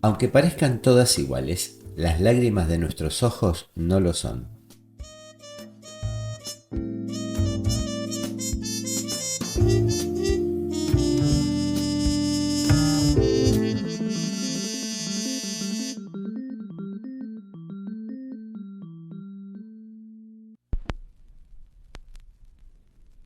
Aunque parezcan todas iguales, las lágrimas de nuestros ojos no lo son.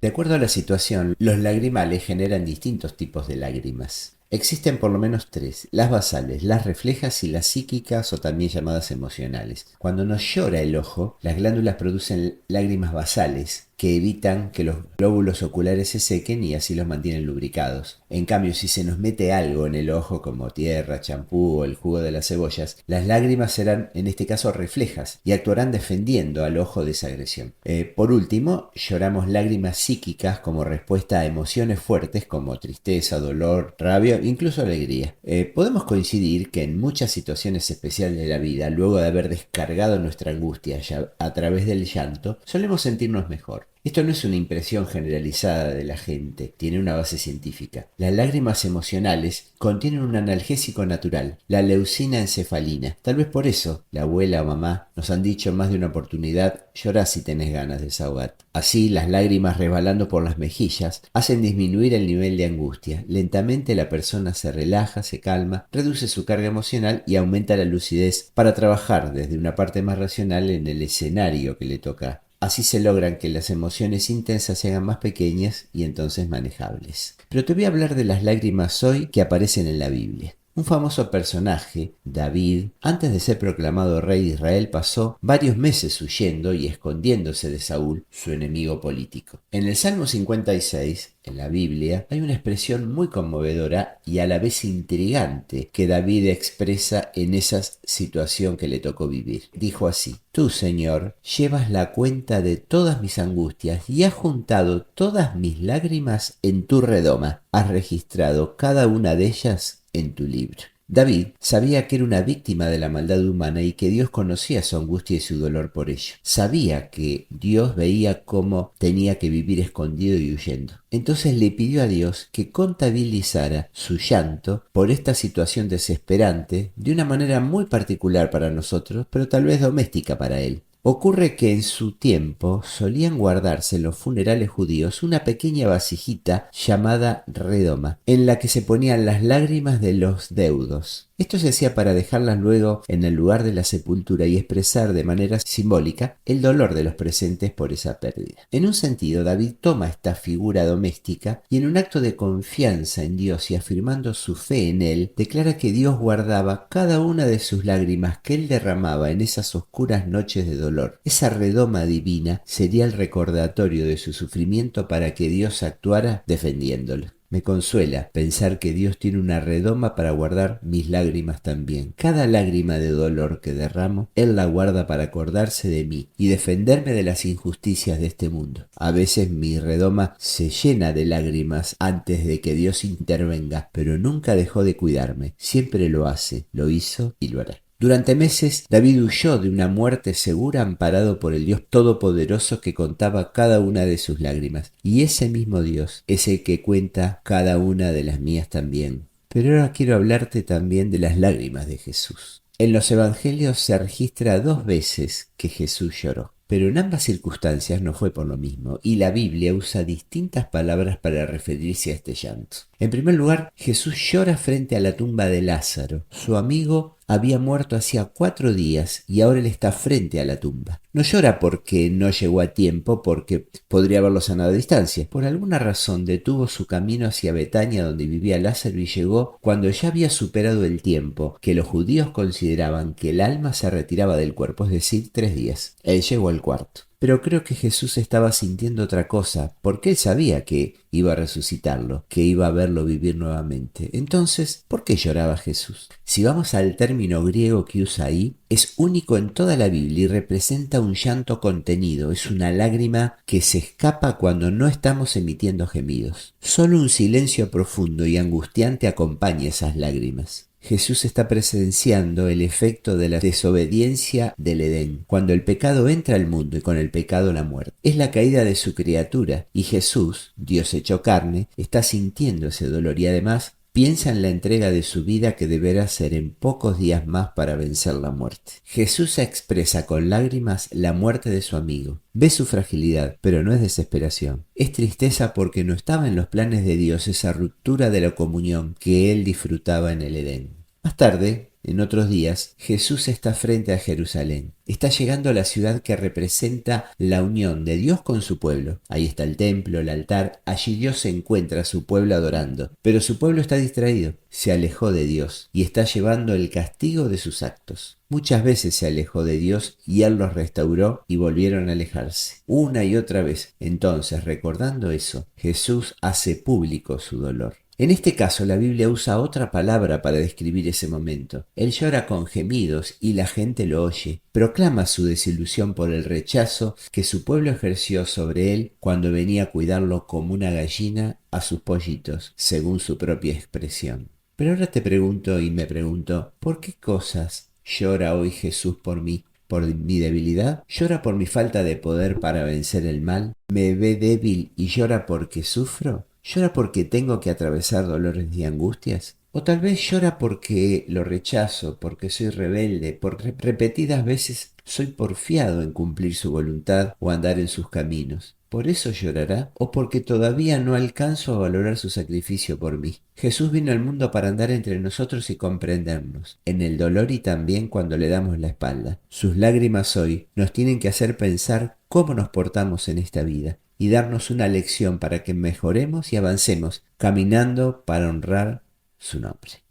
De acuerdo a la situación, los lagrimales generan distintos tipos de lágrimas. Existen por lo menos tres: las basales, las reflejas y las psíquicas o también llamadas emocionales. Cuando nos llora el ojo, las glándulas producen lágrimas basales que evitan que los glóbulos oculares se sequen y así los mantienen lubricados. En cambio, si se nos mete algo en el ojo como tierra, champú o el jugo de las cebollas, las lágrimas serán en este caso reflejas y actuarán defendiendo al ojo de esa agresión. Por último, lloramos lágrimas psíquicas como respuesta a emociones fuertes como tristeza, dolor, rabia, incluso alegría. Podemos coincidir que en muchas situaciones especiales de la vida, luego de haber descargado nuestra angustia a través del llanto, solemos sentirnos mejor. Esto no es una impresión generalizada de la gente, tiene una base científica. Las lágrimas emocionales contienen un analgésico natural, la leucina encefalina. Tal vez por eso la abuela o mamá nos han dicho más de una oportunidad: llorá si tenés ganas de desahogarte. Así, las lágrimas resbalando por las mejillas hacen disminuir el nivel de angustia. Lentamente la persona se relaja, se calma, reduce su carga emocional y aumenta la lucidez para trabajar desde una parte más racional en el escenario que le toca. Así se logran que las emociones intensas se hagan más pequeñas y entonces manejables. Pero te voy a hablar de las lágrimas hoy que aparecen en la Biblia. Un famoso personaje, David, antes de ser proclamado rey de Israel, pasó varios meses huyendo y escondiéndose de Saúl, su enemigo político. En el Salmo 56, en la Biblia, hay una expresión muy conmovedora y a la vez intrigante que David expresa en esa situación que le tocó vivir. Dijo así: Tú, Señor, llevas la cuenta de todas mis angustias y has juntado todas mis lágrimas en tu redoma. Has registrado cada una de ellas en tu libro. David sabía que era una víctima de la maldad humana y que Dios conocía su angustia y su dolor por ello. Sabía que Dios veía cómo tenía que vivir escondido y huyendo. Entonces le pidió a Dios que contabilizara su llanto por esta situación desesperante de una manera muy particular para nosotros, pero tal vez doméstica para él. Ocurre que en su tiempo solían guardarse en los funerales judíos una pequeña vasijita llamada redoma, en la que se ponían las lágrimas de los deudos. Esto se hacía para dejarlas luego en el lugar de la sepultura y expresar de manera simbólica el dolor de los presentes por esa pérdida. En un sentido, David toma esta figura doméstica y en un acto de confianza en Dios y afirmando su fe en él, declara que Dios guardaba cada una de sus lágrimas que él derramaba en esas oscuras noches de dolor. Esa redoma divina sería el recordatorio de su sufrimiento para que Dios actuara defendiéndolo. Me consuela pensar que Dios tiene una redoma para guardar mis lágrimas también. Cada lágrima de dolor que derramo, Él la guarda para acordarse de mí y defenderme de las injusticias de este mundo. A veces mi redoma se llena de lágrimas antes de que Dios intervenga, pero nunca dejó de cuidarme. Siempre lo hace, lo hizo y lo hará. Durante meses, David huyó de una muerte segura amparado por el Dios Todopoderoso que contaba cada una de sus lágrimas. Y ese mismo Dios es el que cuenta cada una de las mías también. Pero ahora quiero hablarte también de las lágrimas de Jesús. En los evangelios se registra 2 veces que Jesús lloró. Pero en ambas circunstancias no fue por lo mismo, y la Biblia usa distintas palabras para referirse a este llanto. En primer lugar, Jesús llora frente a la tumba de Lázaro. Su amigo había muerto hacía 4 días y ahora él está frente a la tumba. No llora porque no llegó a tiempo, porque podría haberlo sanado a distancia. Por alguna razón detuvo su camino hacia Betania, donde vivía Lázaro, y llegó cuando ya había superado el tiempo que los judíos consideraban que el alma se retiraba del cuerpo, es decir, 3 días. Él llegó al cuarto. Pero creo que Jesús estaba sintiendo otra cosa, porque él sabía que iba a resucitarlo, que iba a verlo vivir nuevamente. Entonces, ¿por qué lloraba Jesús? Si vamos al término griego que usa ahí, es único en toda la Biblia y representa un llanto contenido, es una lágrima que se escapa cuando no estamos emitiendo gemidos. Solo un silencio profundo y angustiante acompaña esas lágrimas. Jesús está presenciando el efecto de la desobediencia del Edén, cuando el pecado entra al mundo y con el pecado la muerte. Es la caída de su criatura y Jesús, Dios hecho carne, está sintiendo ese dolor y además Piensa en la entrega de su vida que deberá hacer en pocos días más para vencer la muerte. Jesús expresa con lágrimas la muerte de su amigo. Ve su fragilidad, pero no es desesperación. Es tristeza porque no estaba en los planes de Dios esa ruptura de la comunión que él disfrutaba en el Edén. Más tarde, en otros días, Jesús está frente a Jerusalén. Está llegando a la ciudad que representa la unión de Dios con su pueblo. Ahí está el templo, el altar. Allí Dios se encuentra a su pueblo adorando. Pero su pueblo está distraído. Se alejó de Dios y está llevando el castigo de sus actos. Muchas veces se alejó de Dios y Él los restauró y volvieron a alejarse. Una y otra vez. Entonces, recordando eso, Jesús hace público su dolor. En este caso, la Biblia usa otra palabra para describir ese momento. Él llora con gemidos y la gente lo oye. Proclama su desilusión por el rechazo que su pueblo ejerció sobre él cuando venía a cuidarlo como una gallina a sus pollitos, según su propia expresión. Pero ahora te pregunto y me pregunto, ¿por qué cosas llora hoy Jesús por mí? ¿Por mi debilidad? ¿Llora por mi falta de poder para vencer el mal? ¿Me ve débil y llora porque sufro? ¿Llora porque tengo que atravesar dolores y angustias? O tal vez llora porque lo rechazo, porque soy rebelde, porque repetidas veces soy porfiado en cumplir su voluntad o andar en sus caminos. ¿Por eso llorará? ¿O porque todavía no alcanzo a valorar su sacrificio por mí? Jesús vino al mundo para andar entre nosotros y comprendernos, en el dolor y también cuando le damos la espalda. Sus lágrimas hoy nos tienen que hacer pensar cómo nos portamos en esta vida y darnos una lección para que mejoremos y avancemos caminando para honrar su nombre.